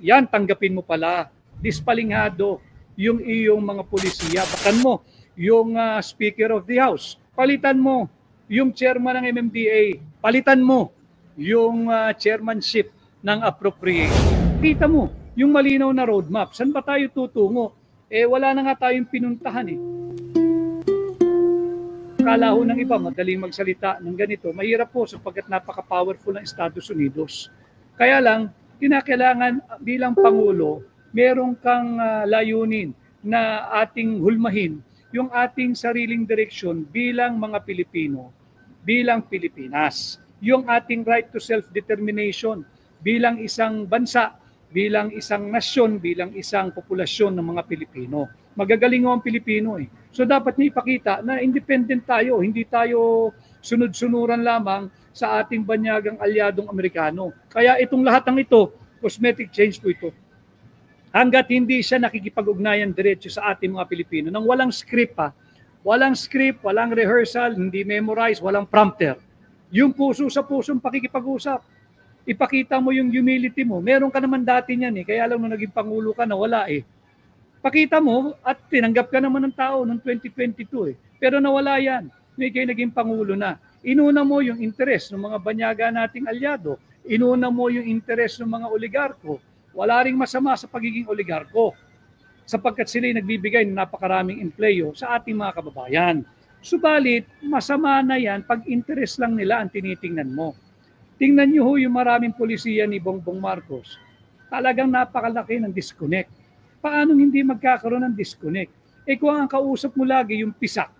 yan tanggapin mo pala. Dispalingado yung iyong mga pulisiya. Palitan mo yung Speaker of the House. Palitan mo yung chairman ng MMDA. Palitan mo yung chairmanship ng appropriation. Kita mo yung malinaw na roadmap. Saan ba tayo tutungo? Wala na nga tayong pinuntahan eh. Akala ho ng iba, madaling magsalita ng ganito. Mahirap po sapagkat napaka-powerful ng Estados Unidos. Kaya lang, kinakailangan bilang Pangulo, meron kang layunin na ating hulmahin yung ating sariling direksyon bilang mga Pilipino, bilang Pilipinas. Yung ating right to self-determination bilang isang bansa, bilang isang nasyon, bilang isang populasyon ng mga Pilipino. Magagaling ang Pilipino eh. So dapat niya ipakita na independent tayo, hindi tayo sunod-sunuran lamang sa ating banyagang alyadong Amerikano. Kaya itong lahat ng ito, cosmetic change po ito. Hanggat hindi siya nakikipag-ugnayan diretso sa ating mga Pilipino, nang walang script pa, walang script, walang rehearsal, hindi memorize, walang prompter. Yung puso sa pusong pakikipag-usap. Ipakita mo yung humility mo. Meron ka naman dati niyan eh, kaya lang nung naging Pangulo ka na wala eh. Pakita mo at tinanggap ka naman ng tao noong 2022 eh. Pero nawala yan. May kayo naging Pangulo na. Inuna mo yung interes ng mga banyaga nating alyado. Inuna mo yung interes ng mga oligarko. Wala ring masama sa pagiging oligarko sapagkat sila'y nagbibigay ng napakaraming empleyo sa ating mga kababayan. Subalit, masama na yan pag interes lang nila ang tinitingnan mo. Tingnan niyo ho yung maraming polisiya ni Bongbong Marcos. Talagang napakalaki ng disconnect. Paano hindi magkakaroon ng disconnect? Kung ang kausap mo lagi yung PSAC,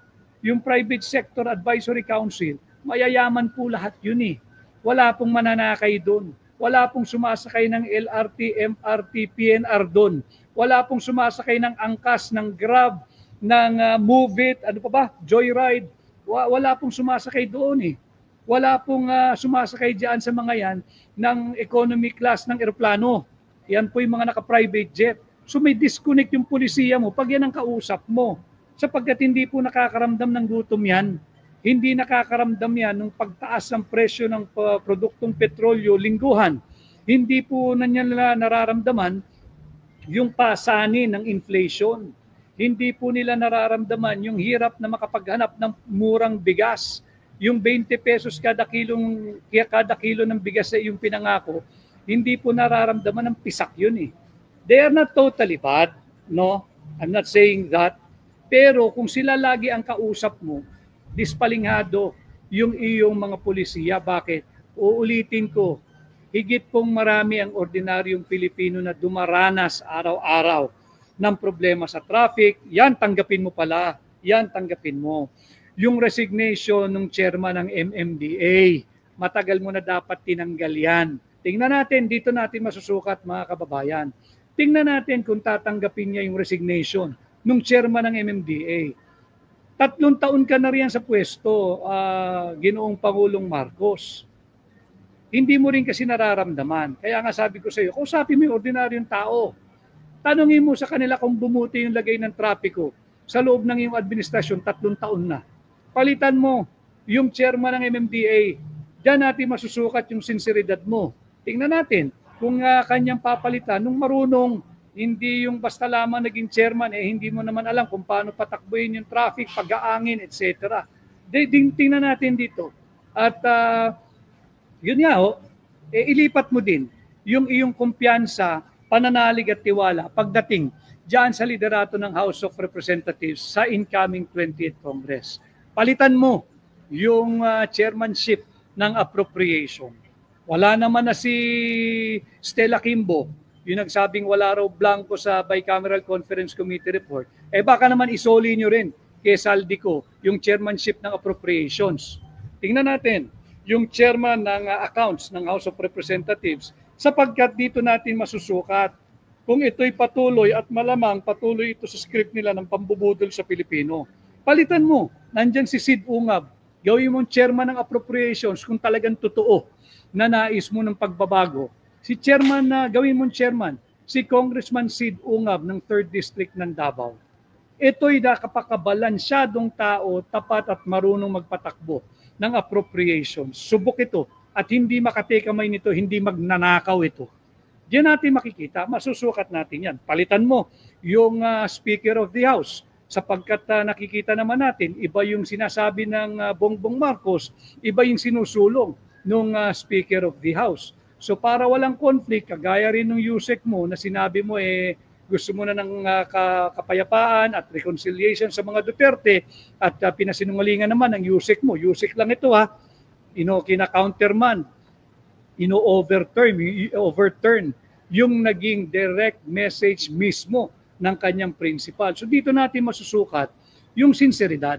yung Private Sector Advisory Council, mayayaman po lahat yun eh. Wala pong mananakay doon. Wala pong sumasakay ng LRT, MRT, PNR doon. Wala pong sumasakay ng angkas, ng Grab, ng Move It, ano pa ba? Joyride. Wala pong sumasakay doon eh. Wala pong sumasakay dyan sa mga yan ng economy class ng eroplano. Yan po yung mga naka-private jet. So may disconnect yung pulisiya mo pag yan ang kausap mo. Sapagkat hindi po nakakaramdam ng gutom yan. Hindi nakakaramdam yan ng pagtaas ng presyo ng produktong petrolyo lingguhan. Hindi po na nila nararamdaman yung pasanin ng inflation. Hindi po nila nararamdaman yung hirap na makapaghanap ng murang bigas. Yung 20 pesos kada kilo ng bigas na yung pinangako, hindi po nararamdaman ng pisak yun eh. They are not totally bad, no? I'm not saying that. Pero kung sila lagi ang kausap mo, dispalingado yung iyong mga pulisiya. Bakit? Uulitin ko, higit pong marami ang ordinaryong Pilipino na dumaranas araw-araw ng problema sa traffic. Yan, tanggapin mo pala. Yan, tanggapin mo. Yung resignation ng chairman ng MMDA, matagal mo na dapat tinanggal yan. Tingnan natin, dito natin masusukat mga kababayan. Tingnan natin kung tatanggapin niya yung resignation ng chairman ng MMDA. 3 taon ka na riyan sa pwesto, Ginoong Pangulong Marcos. Hindi mo rin kasi nararamdaman. Kaya nga sabi ko sa iyo, kausapin mo yung ordinaryong tao. Tanungin mo sa kanila kung bumuti yung lagay ng trapiko sa loob ng iyong administrasyon 3 taon na. Palitan mo yung chairman ng MMDA. Diyan natin masusukat yung sinseridad mo. Tingnan natin kung kanyang papalitan nung marunong, hindi yung basta lamang naging chairman, hindi mo naman alam kung paano patakbuhin yung traffic, pag-aangin, etc. Tingnan natin dito. At yun nga, ilipat mo din yung iyong kumpiyansa, pananalig at tiwala pagdating dyan sa liderato ng House of Representatives sa incoming 20th Congress. Palitan mo yung chairmanship ng appropriation. Wala naman na si Stella Kimbo, yung nagsabing wala raw blanco sa Bicameral Conference Committee report. Baka naman isoli nyo rin kay Saldico yung chairmanship ng appropriations. Tingnan natin yung chairman ng accounts ng House of Representatives sapagkat dito natin masusukat kung ito'y patuloy at malamang patuloy ito sa script nila ng pambubudol sa Pilipino. Palitan mo, nandyan si Sid Ungab, gawin mong chairman ng appropriations kung talagang totoo na nais mo ng pagbabago. Si chairman na gawin mong chairman, si Congressman Sid Ungab ng 3rd District ng Davao. Ito'y nakapakabalansyadong tao, tapat at marunong magpatakbo ng appropriations. Subok ito at hindi makatekamay nito, hindi magnanakaw ito. Diyan natin makikita, masusukat natin yan. Palitan mo yung Speaker of the House sapagkat nakikita naman natin, iba yung sinasabi ng Bongbong Marcos, iba yung sinusulong ng Speaker of the House. So para walang conflict, kagaya rin ng Yusek mo na sinabi mo gusto mo na ng kapayapaan at reconciliation sa mga Duterte at pinasinungalingan naman ng Yusek mo. Yusek lang ito kina-counterman, overturn yung naging direct message mismo ng kanyang principal. So dito natin masusukat yung sinseridad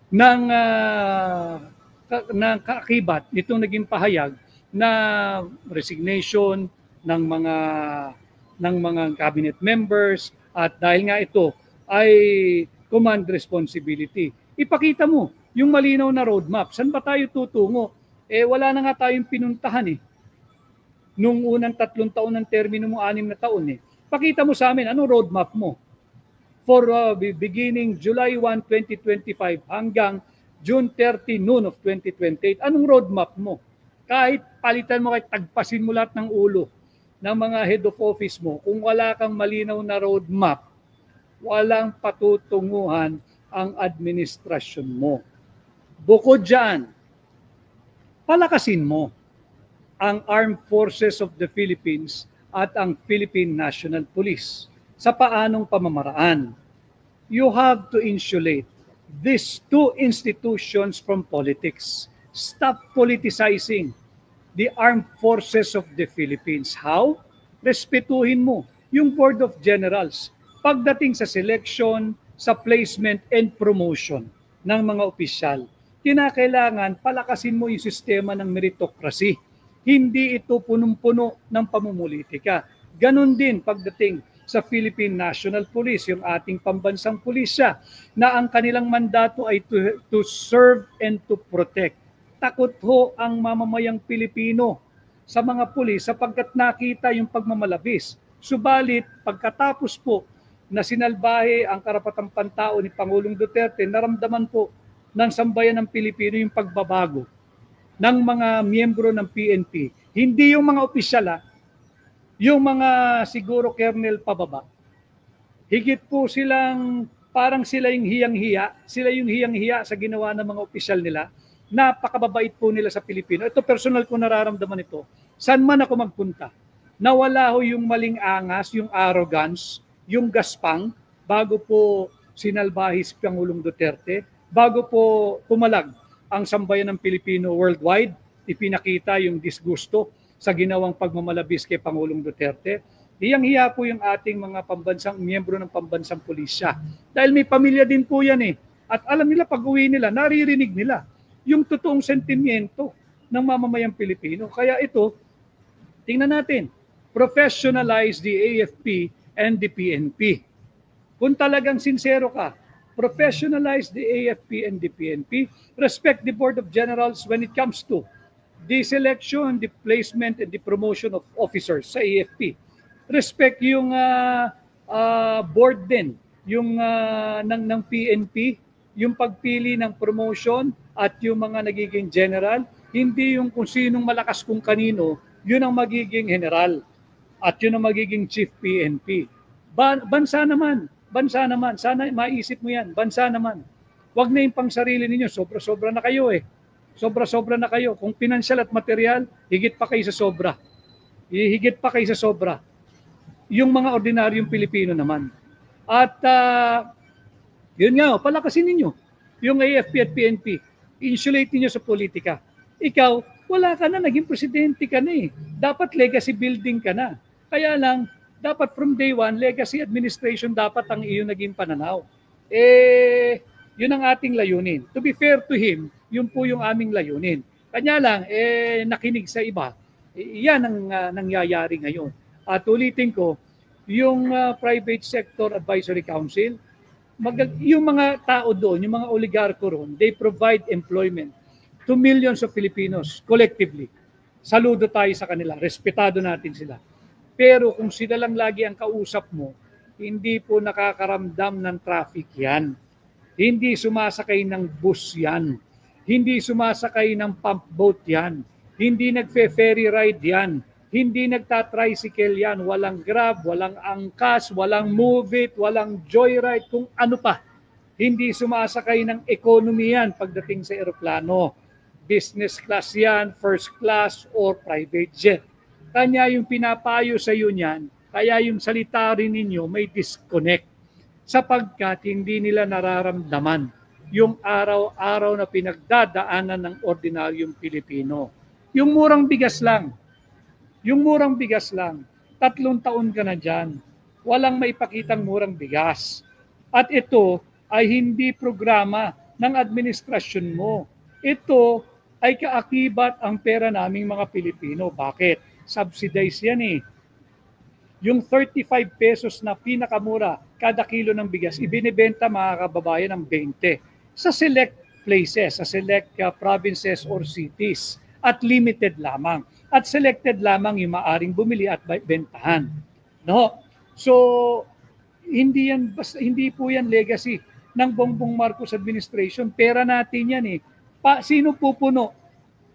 ng kaakibat nitong naging pahayag na resignation ng mga cabinet members at dahil nga ito ay command responsibility. Ipakita mo yung malinaw na roadmap. Saan ba tayo tutungo? Wala na nga tayong pinuntahan nung unang 3 taon ng termino mo, 6 na taon Pakita mo sa amin, anong roadmap mo? For beginning July 1, 2025 hanggang June 30 noon of 2028, anong roadmap mo? Kahit palitan mo, kahit tagpasin mo lahat ng ulo ng mga head of office mo, kung wala kang malinaw na roadmap, walang patutunguhan ang administrasyon mo. Bukod dyan, palakasin mo ang Armed Forces of the Philippines at ang Philippine National Police. Sa paanong pamamaraan? You have to insulate these two institutions from politics. Stop politicizing the Armed Forces of the Philippines. How? Respetuhin mo yung Board of Generals pagdating sa selection, sa placement and promotion ng mga opisyal. Kinakailangan palakasin mo yung sistema ng meritocracy. Hindi ito punong-puno ng pamumulitika. Ganon din pagdating sa Philippine National Police, yung ating pambansang pulisya, na ang kanilang mandato ay to serve and to protect. Takot ho ang mamamayang Pilipino sa mga pulis sapagkat nakita yung pagmamalabis. Subalit, pagkatapos po na sinalbahe ang karapatang pantao ni Pangulong Duterte, naramdaman po ng sambayan ng Pilipino yung pagbabago ng mga miyembro ng PNP. Hindi yung mga opisyal, yung mga siguro kernel pababa. Higit po silang, parang sila yung hiyang-hiya sa ginawa ng mga opisyal nila. Napakababait po nila sa Pilipino. Ito personal ko nararamdaman ito. Saan man ako magpunta, nawala ho yung maling angas, yung arrogance, yung gaspang, bago po sinalbahe si Pangulong Duterte, bago po pumalag ang sambayan ng Pilipino worldwide, ipinakita yung disgusto sa ginawang pagmamalabis kay Pangulong Duterte. Hiyang-hiya po yung ating mga miyembro ng pambansang pulisya. Dahil may pamilya din po yan At alam nila, pag-uwi nila, naririnig nila yung totoong sentimiento ng mamamayang Pilipino. Kaya ito, tingnan natin, professionalize the AFP and the PNP. Kung talagang sincero ka, professionalize the AFP and the PNP, respect the Board of Generals when it comes to the selection, the placement, and the promotion of officers sa AFP. Respect yung board din, yung ng PNP, yung pagpili ng promotion at yung mga nagiging general, hindi yung kung sinong malakas kung kanino, yun ang magiging general at yun ang magiging chief PNP. Bansa naman, sana maisip mo yan, bansa naman. Huwag na yung pang sarili ninyo, sobra-sobra na kayo Sobra-sobra na kayo. Kung pinansyal at material, higit pa kayo sa sobra. Higit pa kayo sa sobra. Yung mga ordinaryong Pilipino naman. At yun nga, palakasin ninyo yung AFP at PNP. Insulate niyo sa politika. Ikaw, wala ka na, naging presidente ka na Dapat legacy building ka na. Kaya lang, dapat from day one, legacy administration dapat ang iyong naging pananaw. Yun ang ating layunin. To be fair to him, yun po yung aming layunin. Kanya lang, nakinig sa iba. Yan ang nangyayari ngayon. At ulitin ko, yung Private Sector Advisory Council, yung mga tao doon, yung mga oligarko roon, they provide employment to millions of Filipinos collectively. Saludo tayo sa kanila, respetado natin sila. Pero kung sila lang lagi ang kausap mo, hindi po nakakaramdam ng traffic yan. Hindi sumasakay ng bus yan. Hindi sumasakay ng pump boat yan. Hindi nagfe-ferry ride yan. Hindi nagta-tricycle yan, walang Grab, walang Angkas, walang Move It, walang Joyride, kung ano pa. Hindi sumasakay ng economy yan pagdating sa eroplano. Business class yan, first class, or private jet. Kanya yung pinapayo sa iyo niyan, kaya yung salita rin ninyo may disconnect sapagkat hindi nila nararamdaman yung araw-araw na pinagdadaanan ng ordinaryong Pilipino. Yung murang bigas lang, 3 taon ka na dyan, walang maipakitang murang bigas. At ito ay hindi programa ng administrasyon mo. Ito ay kaakibat ang pera naming mga Pilipino. Bakit? Subsidize yan eh. Yung 35 pesos na pinakamura kada kilo ng bigas, ibinibenta mga kababayan ng 20 sa select places, sa select provinces or cities at limited lamang. At selected lamang yung maaring bumili at bentahan. No? So, hindi po yan legacy ng Bongbong Marcos administration. Pera natin yan eh. Sino pupuno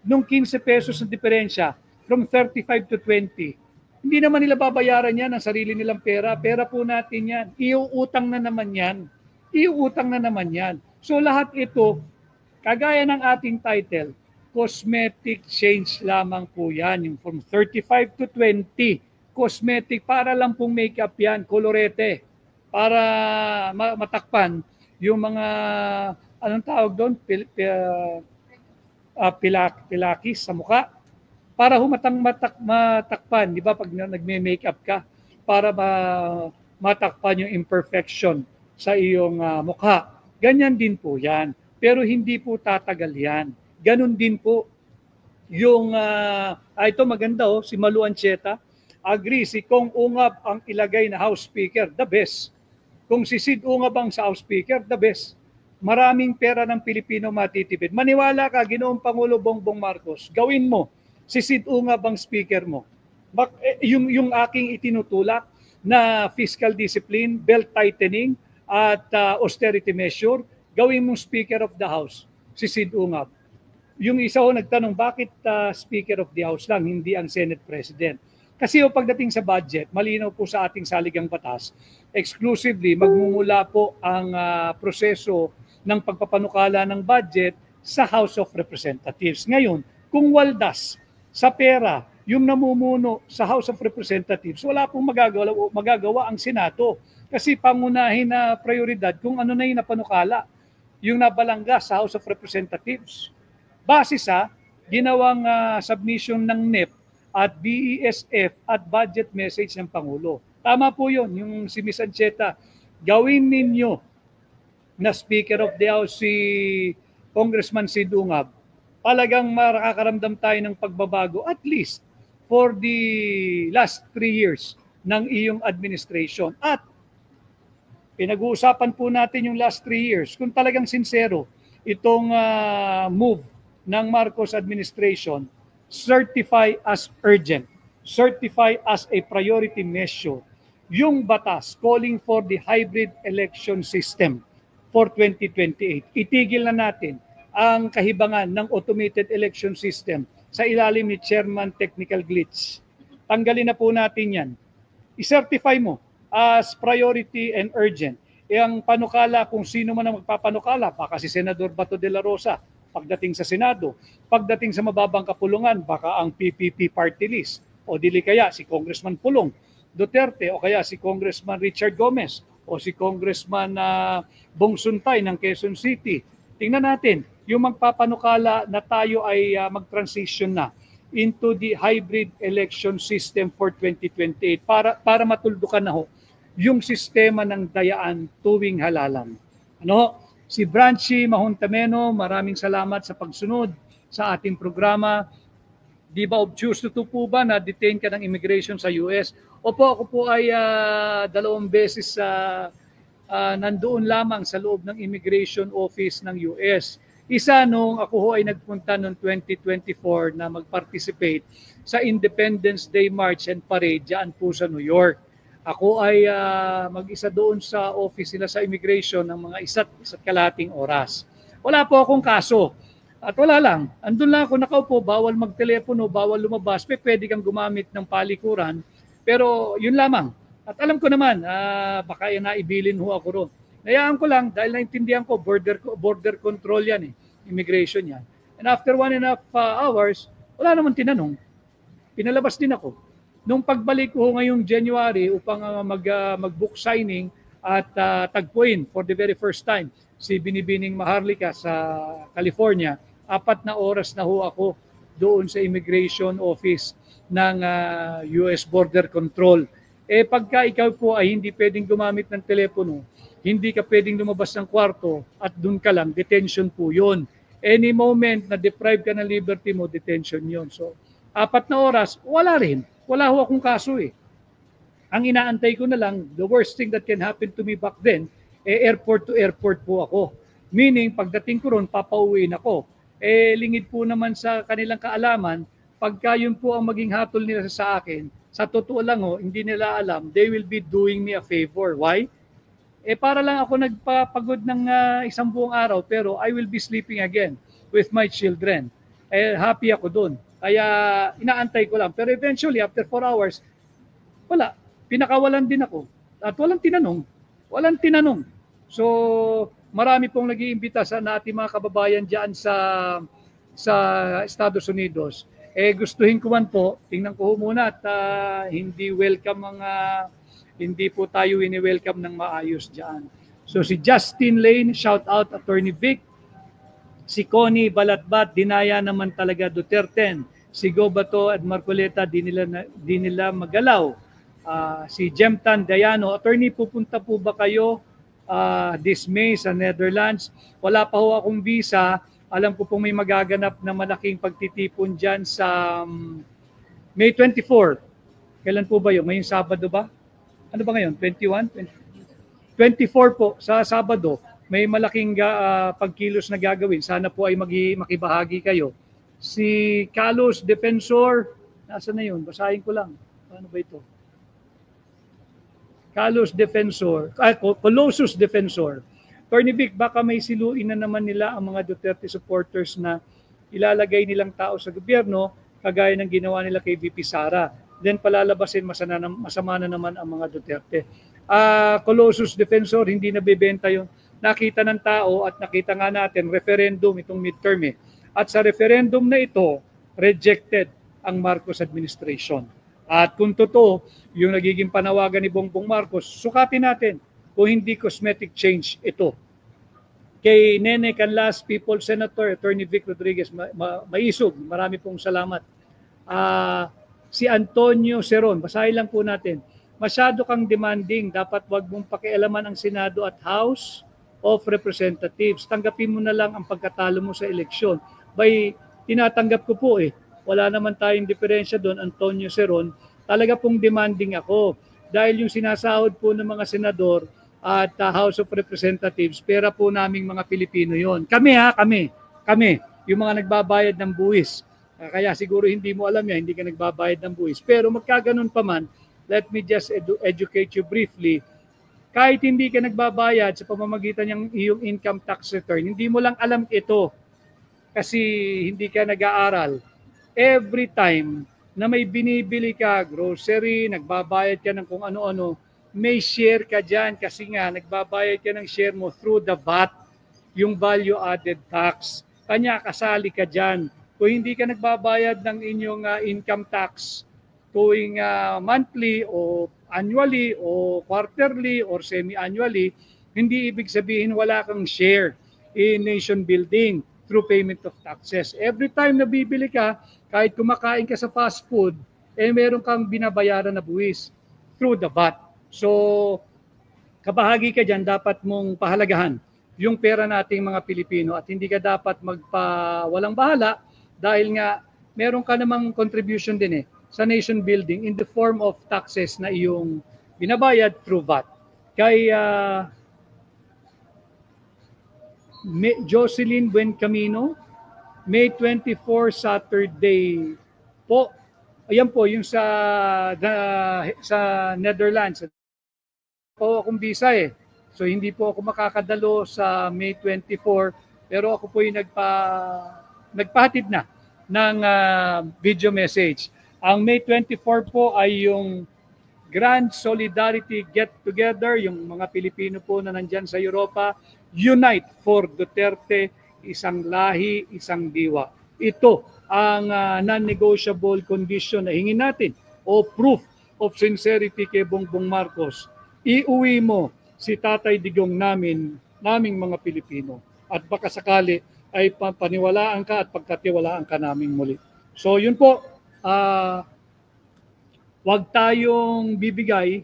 nung 15 pesos na diferensya from 35 to 20? Hindi naman nila babayaran yan ang sarili nilang pera. Pera po natin yan. Iuutang na naman yan. So lahat ito, kagaya ng ating title, cosmetic change lamang po yan. Yung from 35 to 20, cosmetic, para lang pong makeup yan, kolorete, para matakpan yung mga, anong tawag doon, pilakis sa mukha. Para matakpan, di ba, pag nagme-makeup ka, para matakpan yung imperfection sa iyong mukha. Ganyan din po yan. Pero hindi po tatagal yan. Ganon din po yung, ito maganda si Malu Ancheta, agree, si Kong Ungab ang ilagay na House Speaker, the best. Kung si Sid Ungab ang sa House Speaker, the best. Maraming pera ng Pilipino matitipid. Maniwala ka, Ginoong Pangulo Bongbong Marcos, gawin mo, si Sid Ungab ang speaker mo. Yung aking itinutulak na fiscal discipline, belt tightening, at austerity measure, gawin mong Speaker of the House, si Sid Ungab. Yung isa nagtanong, bakit Speaker of the House lang, hindi ang Senate President? Kasi pagdating sa budget, malinaw po sa ating saligang batas, exclusively magmumula po ang proseso ng pagpapanukala ng budget sa House of Representatives. Ngayon, kung waldas sa pera yung namumuno sa House of Representatives, wala pong magagawa ang Senado. Kasi pangunahin na prioridad kung ano na yung napanukala, yung nabalangga sa House of Representatives. Base sa ginawang submission ng NEP at BESF at budget message ng Pangulo. Tama po yun, yung si Ms. Ancheta, gawin ninyo na Speaker of the House si Congressman Sid Ungab. Talagang makakaramdam tayo ng pagbabago at least for the last 3 years ng iyong administration. At pinag-uusapan po natin yung last 3 years. Kung talagang sincero, itong move ng Marcos administration, certify as urgent, certify as a priority measure yung batas calling for the hybrid election system for 2028. Itigil na natin ang kahibangan ng automated election system sa ilalim ni Chairman Technical Glitch. Tanggalin na po natin yan. I-certify mo as priority and urgent. Ang panukala, kung sino man ang magpapanukala, baka si Senador Bato de la Rosa, pagdating sa Senado, pagdating sa mababang kapulungan, baka ang PPP party list, o dili kaya si Congressman Pulong Duterte, o kaya si Congressman Richard Gomez, o si Congressman Bong Suntay ng Quezon City. Tingnan natin, yung magpapanukala na tayo ay mag-transition na into the hybrid election system for 2028 para matuldukan na yung sistema ng dayaan tuwing halalan. Si Branchi Mahontameno, maraming salamat sa pagsunod sa ating programa. Di ba obtuse to po ba na detain ka ng immigration sa US? Opo, ako po ay 2 beses nandoon lamang sa loob ng immigration office ng US. Isa nung ako ay nagpunta noong 2024 na mag-participate sa Independence Day March and Parade dyan po sa New York. Ako ay mag-isa doon sa office nila sa immigration ng mga isa't kalahating oras. Wala po akong kaso. At wala lang, andun lang ako nakaupo, bawal magtelepono, bawal lumabas, pwede kang gumamit ng palikuran, pero yun lamang. At alam ko naman, baka naibilin ho ako ron. Nayaan ko lang dahil naintindihan ko, border control yan eh, immigration yan. And after 1.5 hours, wala naman tinanong. Pinalabas din ako. Nung pagbalik ko ngayong January upang mag-book signing at tagpuin for the very first time si Binibining Maharlika sa California, 4 na oras na ho ako doon sa immigration office ng US Border Control. Pagka ikaw po ay hindi pwedeng gumamit ng telepono, hindi ka pwedeng lumabas ng kwarto at doon ka lang, detention po yun. Any moment na deprive ka ng liberty mo, detention yun. So, 4 na oras, wala rin. Wala ho akong kaso eh. Ang inaantay ko na lang, the worst thing that can happen to me back then, airport to airport po ako. Meaning, pagdating ko ron, papauwiin ako. Lingid po naman sa kanilang kaalaman, pagka yun po ang maging hatol nila sa akin, sa totoo lang ho, hindi nila alam, they will be doing me a favor. Why? Para lang ako nagpapagod ng 1 buong araw, pero I will be sleeping again with my children. Happy ako doon. Kaya inaantay ko lang. Pero eventually, after 4 hours, wala. Pinakawalan din ako. At walang tinanong. Walang tinanong. So, marami pong nag-iimbita sa ating mga kababayan dyan sa Estados Unidos. Gustuhin ko man po, tingnan ko muna at hindi po tayo ini-welcome ng maayos dyan. So si Justin Lane, shout out Attorney Vic. Si Connie Balatbat, dinaya naman talaga Duterte. Si Gobato at Marcoleta, di nila magalaw. Si Jemtan Dayano, Attorney, pupunta po ba kayo this May sa Netherlands? Wala pa ho akong visa. Alam ko pong may magaganap na malaking pagtitipon dyan sa May 24. Kailan po ba yun? Ngayong Sabado ba? Ano ba ngayon? 21? 24 po sa Sabado. May malaking pagkilos na gagawin. Sana po ay makibahagi kayo. Si Carlos Defensor, nasa na yun? Basahin ko lang. Ano ba ito? Carlos Defensor, Colossus Defensor. Attorney Vic, baka may siluin na naman nila ang mga Duterte supporters na ilalagay nilang tao sa gobyerno kagaya ng ginawa nila kay VP Sara. Then palalabasin masama na naman ang mga Duterte. Colossus Defensor, hindi nabebenta yun. Nakita ng tao at nakita nga natin referendum itong midterm eh. At sa referendum na ito, rejected ang Marcos administration. At kung totoo, yung nagiging panawagan ni Bongbong Marcos, sukatin natin kung hindi cosmetic change ito. Kay Nene Canlas, People Senator, Attorney Vic Rodriguez, maisog, marami pong salamat. Si Antonio Seron, basahin lang po natin. Masyado kang demanding, dapat wag mong pakialaman ang Senado at House of Representatives. Tanggapin mo na lang ang pagkatalo mo sa eleksyon. Tinatanggap ko po eh. Wala naman tayong diferensya doon, Antonio Seron. Talaga pong demanding ako. Dahil yung sinasahod po ng mga senador at House of Representatives, pera po naming mga Pilipino yon. Kami, yung mga nagbabayad ng buwis. Kaya siguro hindi mo alam yan, hindi ka nagbabayad ng buwis. Pero magkaganon pa man, let me just educate you briefly. Kahit hindi ka nagbabayad sa pamamagitan ng iyong income tax return, hindi mo lang alam ito kasi hindi ka nag-aaral. Every time na may binibili ka, grocery, nagbabayad ka ng kung ano-ano, may share ka dyan kasi nga nagbabayad ka ng share mo through the VAT, yung value added tax. Kanya kasali ka dyan. Kung hindi ka nagbabayad ng inyong income tax tuwing monthly o annually o quarterly or semi-annually, hindi ibig sabihin wala kang share in nation building through payment of taxes. Every time na bibili ka, kahit kumakain ka sa fast food, meron kang binabayaran na buwis through the VAT. So, kabahagi ka dyan, dapat mong pahalagahan yung pera nating mga Pilipino at hindi ka dapat walang bahala dahil nga meron ka namang contribution din sa nation building in the form of taxes na iyong binabayad through VAT. Kay Jocelyn Buencamino, May 24 Saturday po. Ayan po, yung sa Netherlands. Po akong visa So hindi po ako makakadalo sa May 24, pero ako po yung nagpahatid na ng video message. Ang May 24 po ay yung Grand Solidarity Get Together, yung mga Pilipino po na nandyan sa Europa, Unite for Duterte, isang lahi, isang diwa. Ito ang non-negotiable condition na hingin natin o proof of sincerity kay Bongbong Marcos. Iuwi mo si Tatay Digong naming mga Pilipino. At baka sakali ay paniwalaan ka at pagkatiwalaan ka namin muli. So yun po, wag tayong bibigay.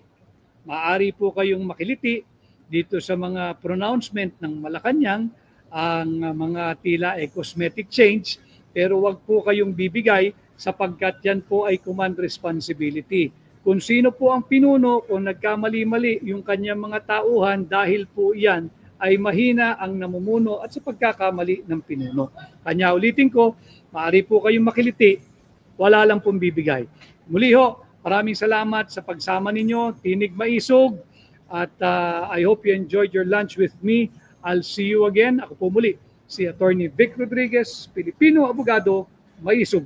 Maaari po kayong makiliti dito sa mga pronouncement ng Malacanang, ang mga tila cosmetic change, pero wag po kayong bibigay sapagkat yan po ay command responsibility. Kung sino po ang pinuno, kung nagkamali-mali yung kanyang mga tauhan, dahil po yan ay mahina ang namumuno at sa pagkakamali ng pinuno. Kanya ulitin ko, maaari po kayong makiliti, wala lang pong bibigay. Muli ho, maraming salamat sa pagsama ninyo, tinig maisog, at I hope you enjoyed your lunch with me. I'll see you again. Ako po muli, si Attorney Vic Rodriguez, Pilipino Abogado, maisog.